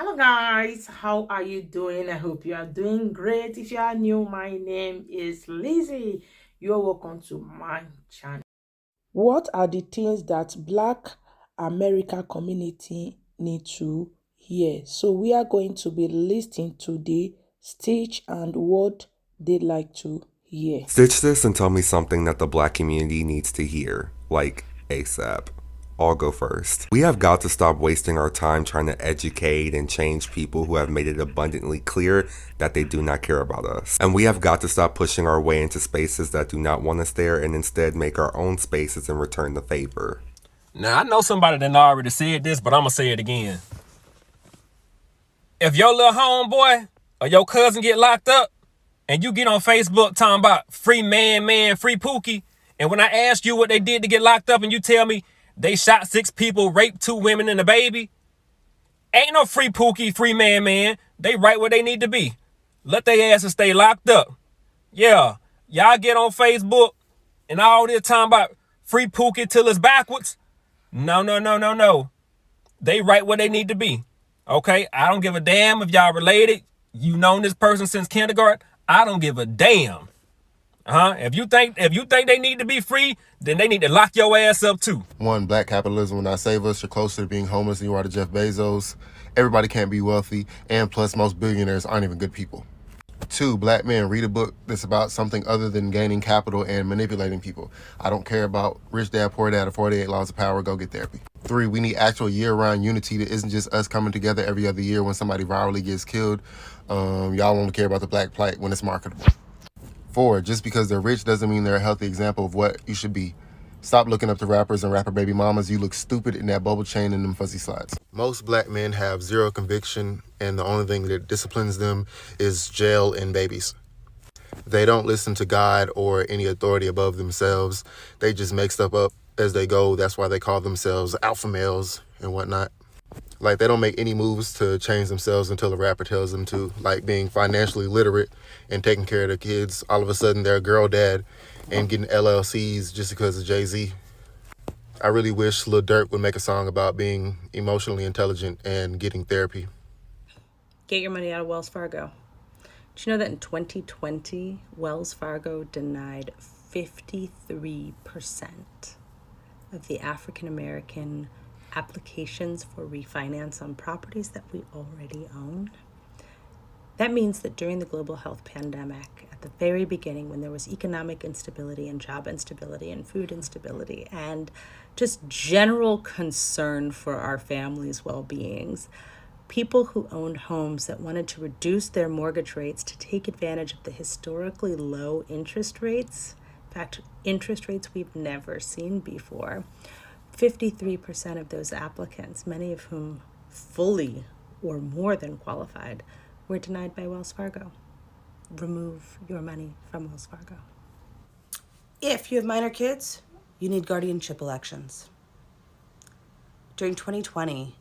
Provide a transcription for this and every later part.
Hello guys, how are you doing? I hope you are doing great. If you are new, my name is Lizzie. You're welcome to my channel. What are the things that Black America community need to hear? So we are going to be listening to the stage and what they like to hear. Stitch this and tell me something that the Black community needs to hear, like ASAP. I'll go first. We have got to stop wasting our time trying to educate and change people who have made it abundantly clear that they do not care about us. And we have got to stop pushing our way into spaces that do not want us there and instead make our own spaces and return the favor. Now, I know somebody that already said this, but I'm going to say it again. If your little homeboy or your cousin get locked up and you get on Facebook talking about free man, free Pookie, and when I ask you what they did to get locked up and you tell me they shot 6 people, raped 2 women and a baby, ain't no free Pookie, free man. They right where they need to be. Let their asses stay locked up. Yeah, y'all get on Facebook and all this talking about free Pookie till it's backwards. No. They right where they need to be. Okay? I don't give a damn if y'all related. You known this person since kindergarten. I don't give a damn. If you think they need to be free, then they need to lock your ass up too. One, black capitalism will not save us. You're closer to being homeless than you are to Jeff Bezos. Everybody can't be wealthy, and plus most billionaires aren't even good people. 2, black men, read a book that's about something other than gaining capital and manipulating people. I don't care about Rich Dad, Poor Dad, or 48 Laws of Power. Go get therapy. 3, we need actual year-round unity that isn't just us coming together every other year when somebody virally gets killed. Y'all only care about the black plight when it's marketable. 4, just because they're rich doesn't mean they're a healthy example of what you should be. Stop looking up to rappers and rapper baby mamas. You look stupid in that bubble chain and them fuzzy slides. Most black men have zero conviction, and the only thing that disciplines them is jail and babies. They don't listen to God or any authority above themselves. They just make stuff up as they go. That's why they call themselves alpha males and whatnot. Like, they don't make any moves to change themselves until a rapper tells them to, like being financially literate and taking care of their kids. All of a sudden, they're a girl dad and getting LLCs just because of Jay-Z. I really wish Lil Durk would make a song about being emotionally intelligent and getting therapy. Get your money out of Wells Fargo. Did you know that in 2020, Wells Fargo denied 53% of the African-American applications for refinance on properties that we already own? That means that during the global health pandemic, at the very beginning, when there was economic instability and job instability and food instability and just general concern for our families' well-beings, people who owned homes that wanted to reduce their mortgage rates to take advantage of the historically low interest rates, in fact, interest rates we've never seen before, 53% of those applicants, many of whom fully or more than qualified, were denied by Wells Fargo. Remove your money from Wells Fargo. If you have minor kids, you need guardianship elections. During 2020,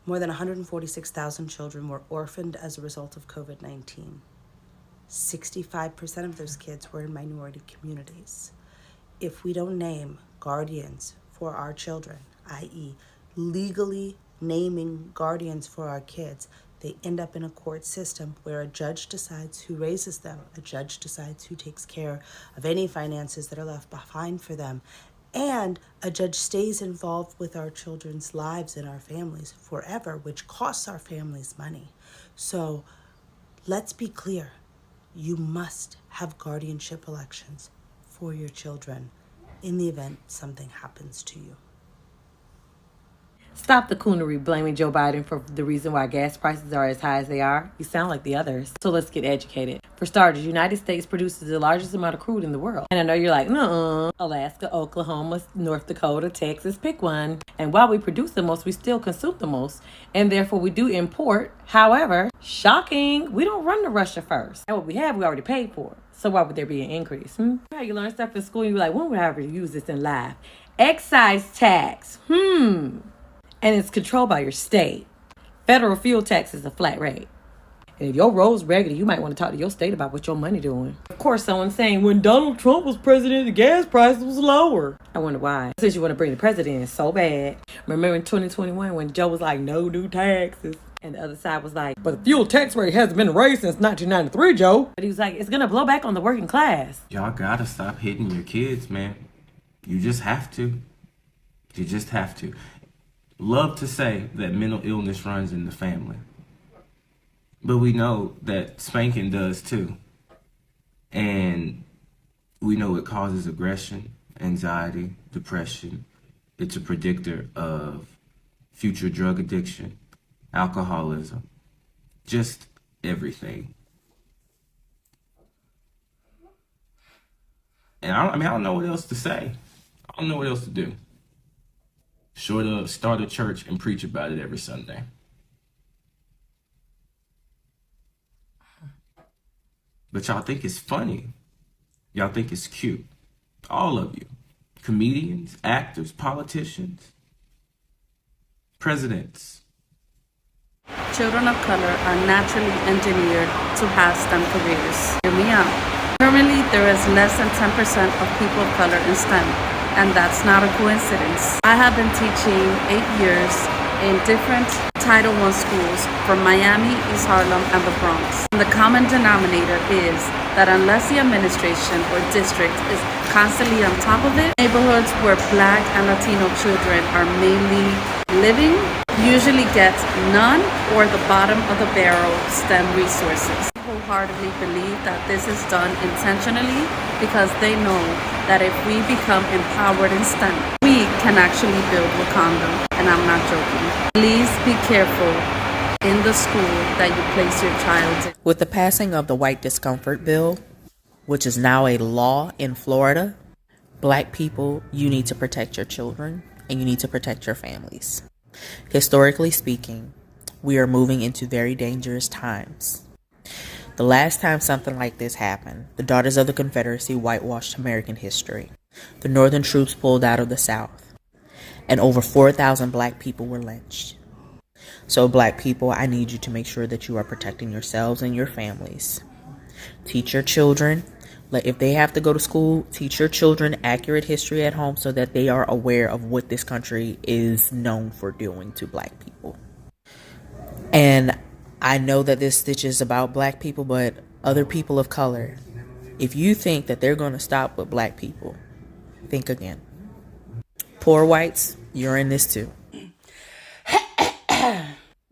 more than 146,000 children were orphaned as a result of COVID-19. 65% of those kids were in minority communities. If we don't name guardians for our children, i.e. legally naming guardians for our kids, they end up in a court system where a judge decides who raises them, a judge decides who takes care of any finances that are left behind for them, and a judge stays involved with our children's lives and our families forever, which costs our families money. So let's be clear. You must have guardianship elections for your children in the event something happens to you. Stop the coonery blaming Joe Biden for the reason why gas prices are as high as they are. You sound like the others. So let's get educated. For starters, the United States produces the largest amount of crude in the world. And I know you're like, no, Alaska, Oklahoma, North Dakota, Texas, pick one. And while we produce the most, we still consume the most. And therefore, we do import. However, shocking, we don't run to Russia first. And what we have, we already paid for. So why would there be an increase? You learn stuff in school, and you're like, when would I ever use this in life? Excise tax. And it's controlled by your state. Federal fuel tax is a flat rate. And if your role's regular, you might want to talk to your state about what your money doing. Of course, someone's saying when Donald Trump was president, the gas price was lower. I wonder why. Since you want to bring the president in so bad. Remember in 2021 when Joe was like, no new taxes. And the other side was like, but the fuel tax rate hasn't been raised since 1993, Joe. But he was like, it's going to blow back on the working class. Y'all gotta stop hitting your kids, man. You just have to. You just have to. Love to say that mental illness runs in the family. But we know that spanking does too. And we know it causes aggression, anxiety, depression. It's a predictor of future drug addiction, alcoholism, just everything. And I don't know what else to say. I don't know what else to do. Short of start a church and preach about it every Sunday. But y'all think it's funny. Y'all think it's cute. All of you. Comedians, actors, politicians, presidents. Children of color are naturally engineered to have STEM careers. Hear me out. Currently, there is less than 10% of people of color in STEM, and that's not a coincidence. I have been teaching 8 years in different Title I schools from Miami, East Harlem, and the Bronx. And the common denominator is that unless the administration or district is constantly on top of it, neighborhoods where Black and Latino children are mainly living usually get none or the bottom of the barrel STEM resources. I wholeheartedly believe that this is done intentionally because they know that if we become empowered in STEM, we can actually build Wakanda. And I'm not joking. Please be careful in the school that you place your child in. With the passing of the White Discomfort Bill, which is now a law in Florida, Black people, you need to protect your children and you need to protect your families. Historically speaking, we are moving into very dangerous times. The last time something like this happened, the Daughters of the Confederacy whitewashed American history. The Northern troops pulled out of the South, and over 4,000 Black people were lynched. So Black people, I need you to make sure that you are protecting yourselves and your families. Teach your children, if they have to go to school, teach your children accurate history at home so that they are aware of what this country is known for doing to Black people. And I know that this stitch is about Black people, but other people of color, if you think that they're going to stop with Black people, think again. Poor whites, you're in this too.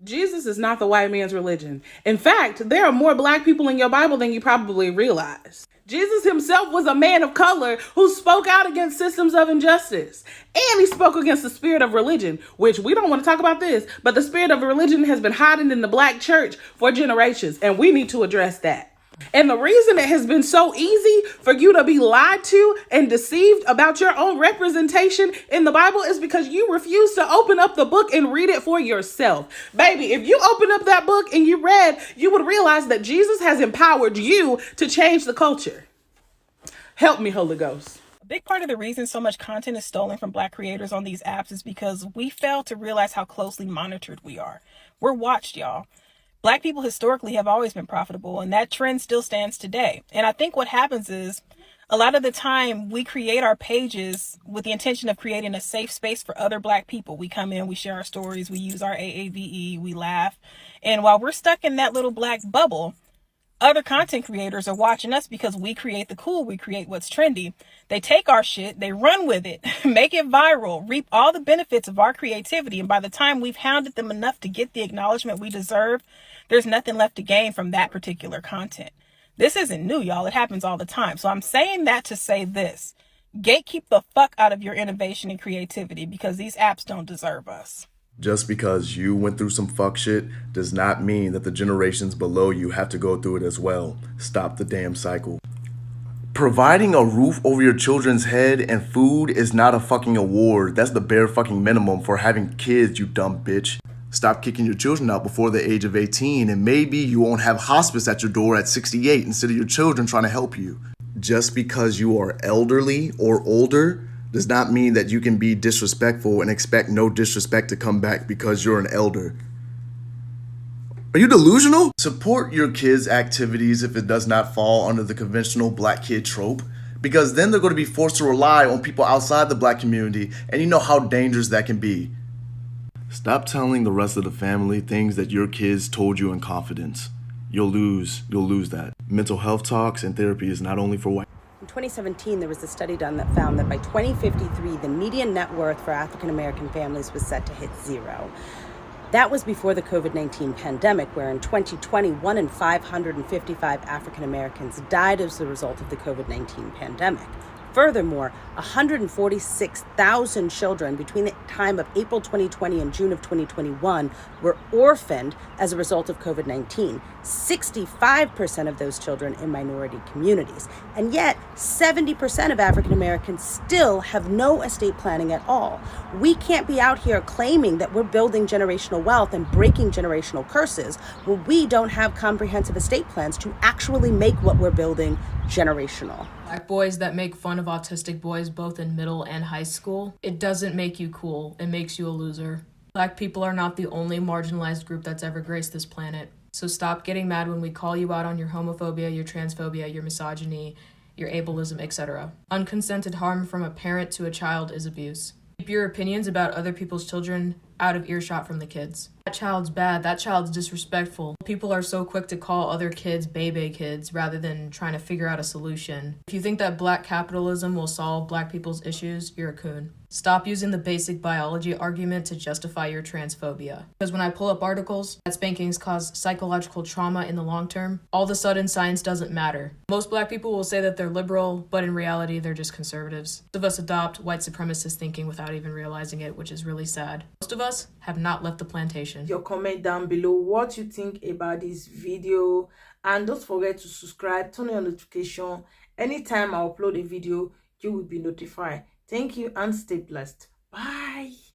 Jesus is not the white man's religion. In fact, there are more Black people in your Bible than you probably realize. Jesus himself was a man of color who spoke out against systems of injustice. And he spoke against the spirit of religion, which we don't want to talk about this, but the spirit of religion has been hiding in the Black church for generations, and we need to address that. And the reason it has been so easy for you to be lied to and deceived about your own representation in the Bible is because you refuse to open up the book and read it for yourself. Baby, if you open up that book and you read, you would realize that Jesus has empowered you to change the culture. Help me, Holy Ghost. A big part of the reason so much content is stolen from Black creators on these apps is because we fail to realize how closely monitored we are. We're watched, y'all. Black people historically have always been profitable, and that trend still stands today. And I think what happens is a lot of the time we create our pages with the intention of creating a safe space for other Black people. We come in, we share our stories, we use our AAVE, we laugh. And while we're stuck in that little Black bubble, other content creators are watching us because we create the cool, we create what's trendy. They take our shit, they run with it, make it viral, reap all the benefits of our creativity. And by the time we've hounded them enough to get the acknowledgement we deserve, there's nothing left to gain from that particular content. This isn't new, y'all. It happens all the time. So I'm saying that to say this. Gatekeep the fuck out of your innovation and creativity because these apps don't deserve us. Just because you went through some fuck shit does not mean that the generations below you have to go through it as well. Stop the damn cycle. Providing a roof over your children's head and food is not a fucking award. That's the bare fucking minimum for having kids, you dumb bitch. Stop kicking your children out before the age of 18, and maybe you won't have hospice at your door at 68 instead of your children trying to help you. Just because you are elderly or older does not mean that you can be disrespectful and expect no disrespect to come back because you're an elder. Are you delusional? Support your kids' activities if it does not fall under the conventional black kid trope, because then they're going to be forced to rely on people outside the black community, and you know how dangerous that can be. Stop telling the rest of the family things that your kids told you in confidence. You'll lose that. Mental health talks and therapy is not only for white. In 2017, there was a study done that found that by 2053, the median net worth for African American families was set to hit zero. That was before the COVID-19 pandemic, where in 2020, 1 in 555 African Americans died as a result of the COVID-19 pandemic. Furthermore, 146,000 children between the time of April 2020 and June of 2021 were orphaned as a result of COVID-19. 65% of those children in minority communities. And yet, 70% of African Americans still have no estate planning at all. We can't be out here claiming that we're building generational wealth and breaking generational curses when we don't have comprehensive estate plans to actually make what we're building generational. Black boys that make fun of autistic boys both in middle and high school, it doesn't make you cool, it makes you a loser. Black people are not the only marginalized group that's ever graced this planet. So stop getting mad when we call you out on your homophobia, your transphobia, your misogyny, your ableism, etc. Unconsented harm from a parent to a child is abuse. Keep your opinions about other people's children out of earshot from the kids. That child's bad, that child's disrespectful. People are so quick to call other kids baby kids rather than trying to figure out a solution. If you think that black capitalism will solve black people's issues, you're a coon. Stop using the basic biology argument to justify your transphobia. Because when I pull up articles that spankings cause psychological trauma in the long term, all of a sudden science doesn't matter. Most black people will say that they're liberal, but in reality they're just conservatives. Most of us adopt white supremacist thinking without even realizing it, which is really sad. Most of us have not left the plantation. Your comment down below what you think about this video, and don't forget to subscribe, turn on notification. Anytime I upload a video, you will be notified. Thank you and stay blessed. Bye.